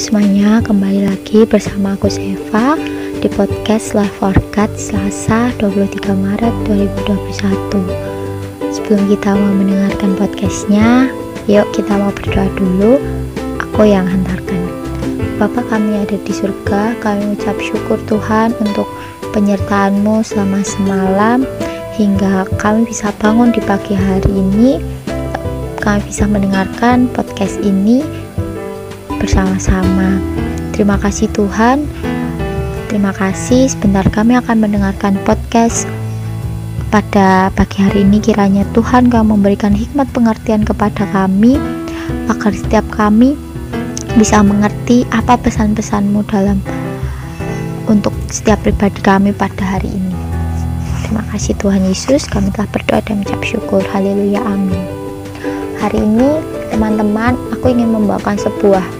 semuanya, kembali lagi bersama aku Seva di podcast Life for God Selasa 23 Maret 2021. Sebelum kita mau mendengarkan podcastnya, yuk kita mau berdoa dulu. Aku yang hantarkan. Bapa kami ada di surga, kami ucap syukur Tuhan untuk penyertaan-Mu selama semalam hingga kami bisa bangun di pagi hari ini. Kami bisa mendengarkan podcast ini bersama-sama. Terima kasih Tuhan. Terima kasih. Sebentar kami akan mendengarkan podcast pada pagi hari ini. Kiranya Tuhan Kau memberikan hikmat pengertian kepada kami, agar setiap kami bisa mengerti apa pesan-pesan-Mu dalam untuk setiap pribadi kami pada hari ini. Terima kasih Tuhan Yesus. Kami telah berdoa dan mengucap syukur. Haleluya, amin. Hari ini teman-teman, aku ingin membawakan sebuah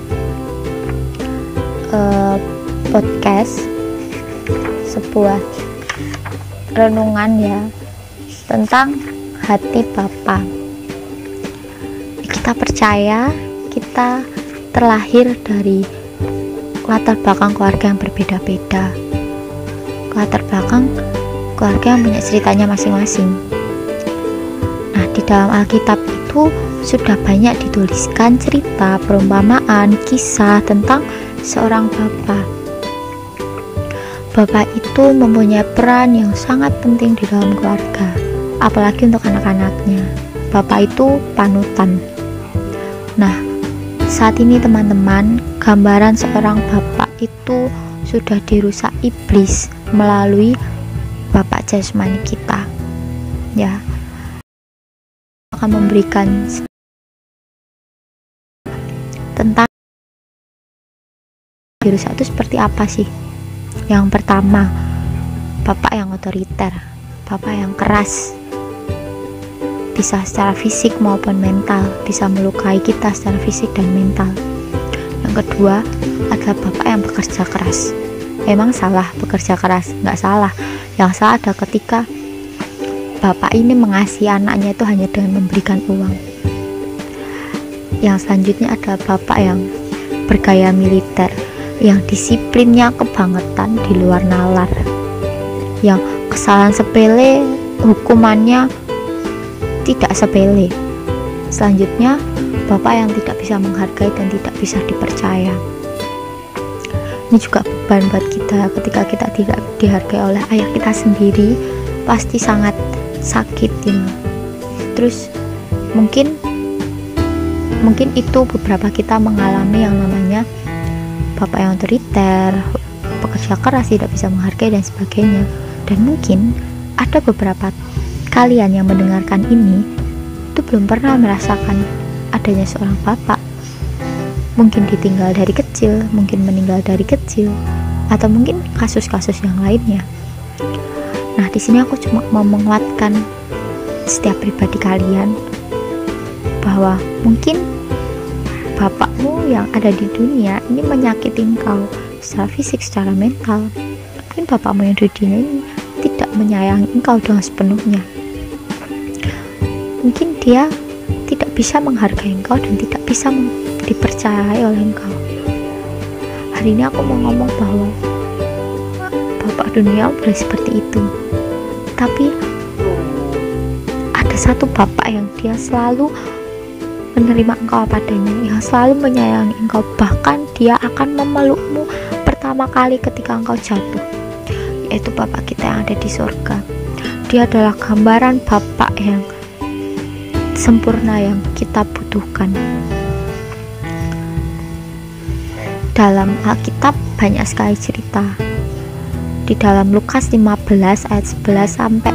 podcast, sebuah renungan ya tentang hati Bapa. Kita percaya kita terlahir dari latar belakang keluarga yang berbeda-beda, latar belakang keluarga yang punya ceritanya masing-masing. Nah, di dalam Alkitab itu sudah banyak dituliskan cerita, perumpamaan, kisah tentang seorang bapa. Bapa itu mempunyai peran yang sangat penting di dalam keluarga, apalagi untuk anak-anaknya. Bapa itu panutan. Nah, saat ini teman-teman, gambaran seorang bapa itu sudah dirusak iblis melalui bapa jasmani kita. Ya, akan memberikan tentang dirusak itu seperti apa sih. Yang pertama, bapak yang otoriter, bapak yang keras, bisa secara fisik maupun mental, bisa melukai kita secara fisik dan mental. Yang kedua adalah bapak yang bekerja keras. Memang salah bekerja keras? Nggak salah. Yang salah adalah ketika bapak ini mengasihi anaknya itu hanya dengan memberikan uang. Yang selanjutnya adalah bapak yang bergaya militer, yang disiplinnya kebangetan di luar nalar, yang kesalahan sepele hukumannya tidak sepele. Selanjutnya bapak yang tidak bisa menghargai dan tidak bisa dipercaya. Ini juga beban buat kita ketika kita tidak dihargai oleh ayah kita sendiri, pasti sangat sakit ini. Terus mungkin itu beberapa kita mengalami yang namanya bapak yang otoriter, pekerja keras, tidak bisa menghargai dan sebagainya. Dan mungkin ada beberapa kalian yang mendengarkan ini itu belum pernah merasakan adanya seorang bapak. Mungkin ditinggal dari kecil, mungkin meninggal dari kecil, atau mungkin kasus-kasus yang lainnya. Nah, di sini aku cuma mau menguatkan setiap pribadi kalian bahwa mungkin bapakmu yang ada di dunia ini menyakiti engkau secara fisik, secara mental. Mungkin bapakmu yang di dunia ini tidak menyayangi engkau dengan sepenuhnya. Mungkin dia tidak bisa menghargai engkau dan tidak bisa dipercayai oleh engkau. Hari ini aku mau ngomong bahwa bapak dunia udah seperti itu. Tapi ada satu bapak yang dia selalu menerima engkau apa adanya, yang selalu menyayangi engkau, bahkan dia akan memelukmu pertama kali ketika engkau jatuh, yaitu bapak kita yang ada di surga. Dia adalah gambaran bapak yang sempurna yang kita butuhkan. Dalam Alkitab banyak sekali cerita. Di dalam Lukas 15 ayat 11 sampai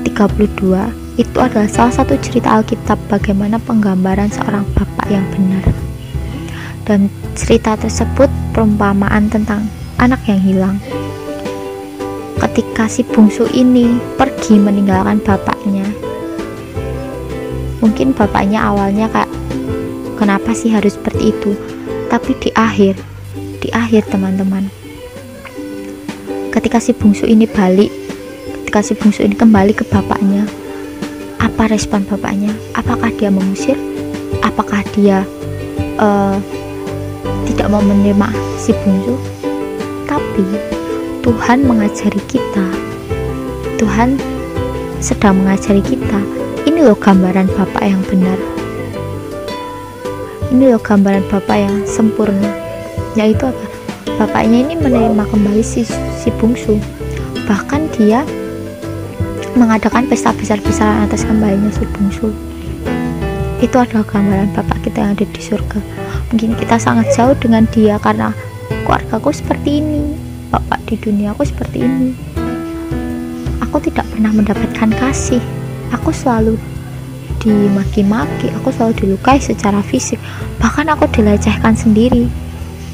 32 itu adalah salah satu cerita Alkitab bagaimana penggambaran seorang bapak yang benar. Dan cerita tersebut perumpamaan tentang anak yang hilang. Ketika si bungsu ini pergi meninggalkan bapaknya, mungkin bapaknya awalnya kayak, kenapa sih harus seperti itu? Tapi di akhir teman-teman, ketika si bungsu ini kembali ke bapaknya, apa respon bapaknya? Apakah dia mengusir? Apakah dia tidak mau menerima si bungsu, tapi Tuhan mengajari kita, Tuhan sedang mengajari kita, ini loh gambaran Bapak yang benar, ini loh gambaran Bapak yang sempurna, yaitu apa? Bapaknya ini menerima kembali si bungsu, bahkan dia mengadakan pesta besar-besaran atas kembalinya si bungsu. Itu adalah gambaran Bapak kita yang ada di surga. Mungkin kita sangat jauh dengan dia karena keluargaku seperti ini, Bapak di dunia aku seperti ini, aku tidak pernah mendapatkan kasih, aku selalu dimaki-maki, aku selalu dilukai secara fisik, bahkan aku dilecehkan sendiri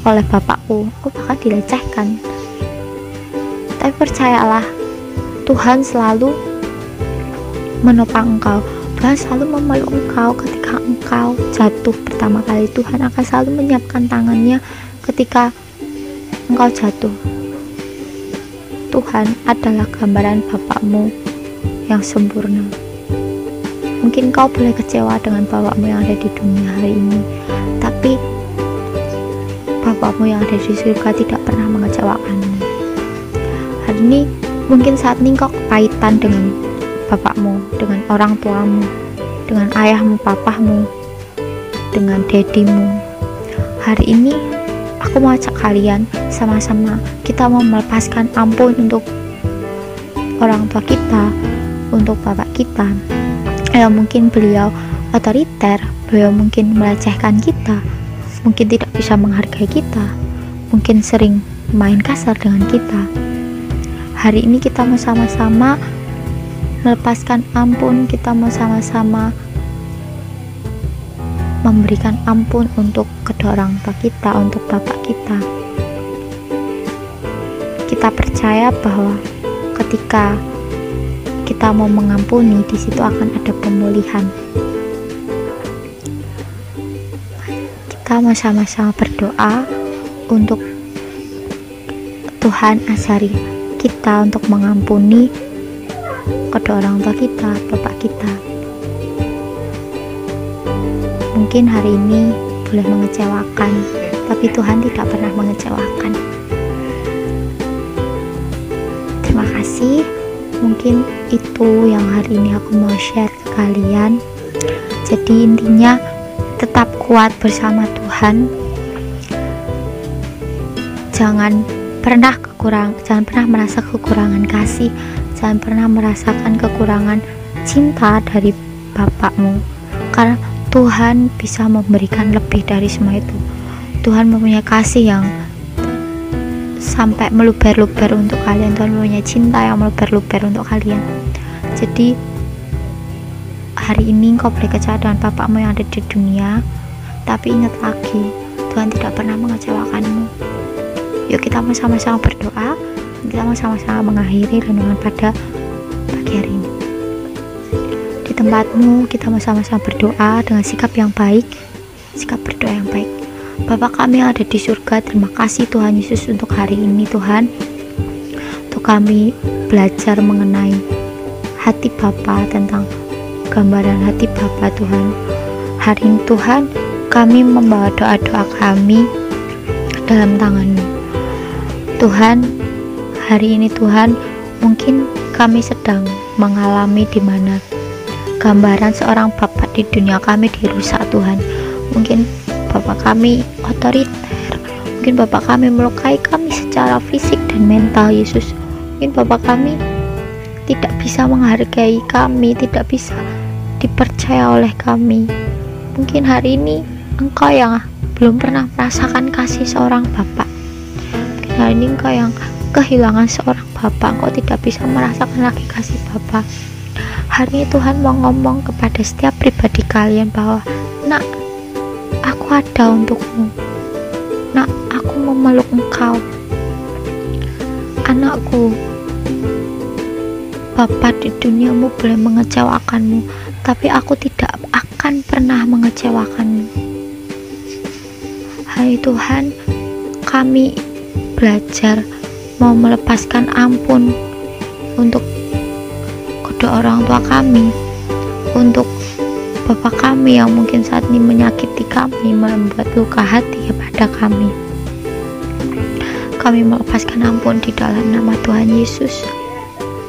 oleh bapakku, aku bahkan dilecehkan. Tapi percayalah, Tuhan selalu menopang engkau, Tuhan selalu memeluk engkau ketika engkau jatuh pertama kali. Tuhan akan selalu menyiapkan tangannya ketika engkau jatuh. Tuhan adalah gambaran Bapakmu yang sempurna. Mungkin kau boleh kecewa dengan Bapakmu yang ada di dunia hari ini, tapi Bapakmu yang ada di surga tidak pernah mengecewakanmu. Hari ini mungkin saat ini kau kepahitan dengan Bapakmu, dengan orang tuamu, dengan ayahmu, papamu, dengan dedimu. Hari ini aku mau ajak kalian sama-sama kita mau melepaskan ampun untuk orang tua kita, untuk bapak kita. Ya mungkin beliau otoriter, beliau mungkin melecehkan kita, mungkin tidak bisa menghargai kita, mungkin sering main kasar dengan kita. Hari ini kita mau sama-sama melepaskan ampun, kita mau sama-sama memberikan ampun untuk kedua orang tua kita, untuk bapak kita. Kita percaya bahwa ketika kita mau mengampuni, di situ akan ada pemulihan. Kita mau sama-sama berdoa untuk Tuhan ajari kita untuk mengampuni kedua orang tua kita, bapak kita. Mungkin hari ini boleh mengecewakan, tapi Tuhan tidak pernah mengecewakan. Terima kasih. Mungkin itu yang hari ini aku mau share ke kalian. Jadi intinya tetap kuat bersama Tuhan. Jangan pernah merasa kekurangan kasih, jangan pernah merasakan kekurangan cinta dari Bapakmu, karena Tuhan bisa memberikan lebih dari semua itu. Tuhan mempunyai kasih yang sampai meluber-luber untuk kalian. Tuhan mempunyai cinta yang meluber-luber untuk kalian. Jadi hari ini kau boleh kecewa dengan Bapakmu yang ada di dunia, tapi ingat lagi, Tuhan tidak pernah mengecewakanmu. Yuk kita mau sama-sama berdoa, kita mau sama-sama mengakhiri renungan pada pagi hari ini. Di tempatmu kita mau sama-sama berdoa dengan sikap yang baik, sikap berdoa yang baik. Bapa kami yang ada di surga, terima kasih Tuhan Yesus untuk hari ini Tuhan, untuk kami belajar mengenai hati Bapa, tentang gambaran hati Bapa Tuhan. Hari ini Tuhan, kami membawa doa-doa kami dalam tangan-Mu Tuhan. Hari ini Tuhan, mungkin kami sedang mengalami di mana gambaran seorang Bapa di dunia kami dirusak Tuhan. Mungkin Bapak kami otoriter, mungkin Bapak kami melukai kami secara fisik dan mental Yesus. Mungkin Bapak kami tidak bisa menghargai kami, tidak bisa dipercaya oleh kami. Mungkin hari ini Engkau yang belum pernah merasakan kasih seorang Bapak. Mungkin hari ini Engkau yang kehilangan seorang Bapak, Engkau tidak bisa merasakan lagi kasih Bapak. Hari ini Tuhan mau ngomong kepada setiap pribadi kalian bahwa, nak, aku ada untukmu. Nak, aku memeluk engkau. Anakku, Bapa di duniamu boleh mengecewakanmu, tapi aku tidak akan pernah mengecewakanmu. Hai Tuhan, kami belajar mau melepaskan ampun untuk kedua orang tua kami, untuk Bapa kami yang mungkin saat ini menyakiti kami, membuat luka hati kepada kami melepaskan ampun di dalam nama Tuhan Yesus.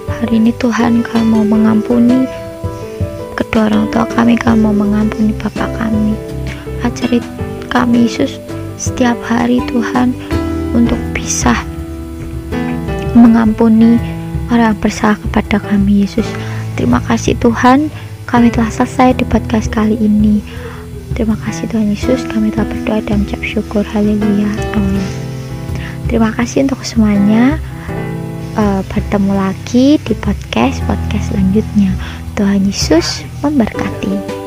Hari ini Tuhan, kami mau mengampuni kedua orang tua kami mau mengampuni Bapa kami. Ajari kami Yesus setiap hari Tuhan untuk bisa mengampuni orang yang bersalah kepada kami Yesus. Terima kasih Tuhan, kami telah selesai di podcast kali ini. Terima kasih Tuhan Yesus, kami telah berdoa dan ucap syukur. Haleluya, amin. Terima kasih untuk semuanya. Bertemu lagi di podcast selanjutnya. Tuhan Yesus memberkati.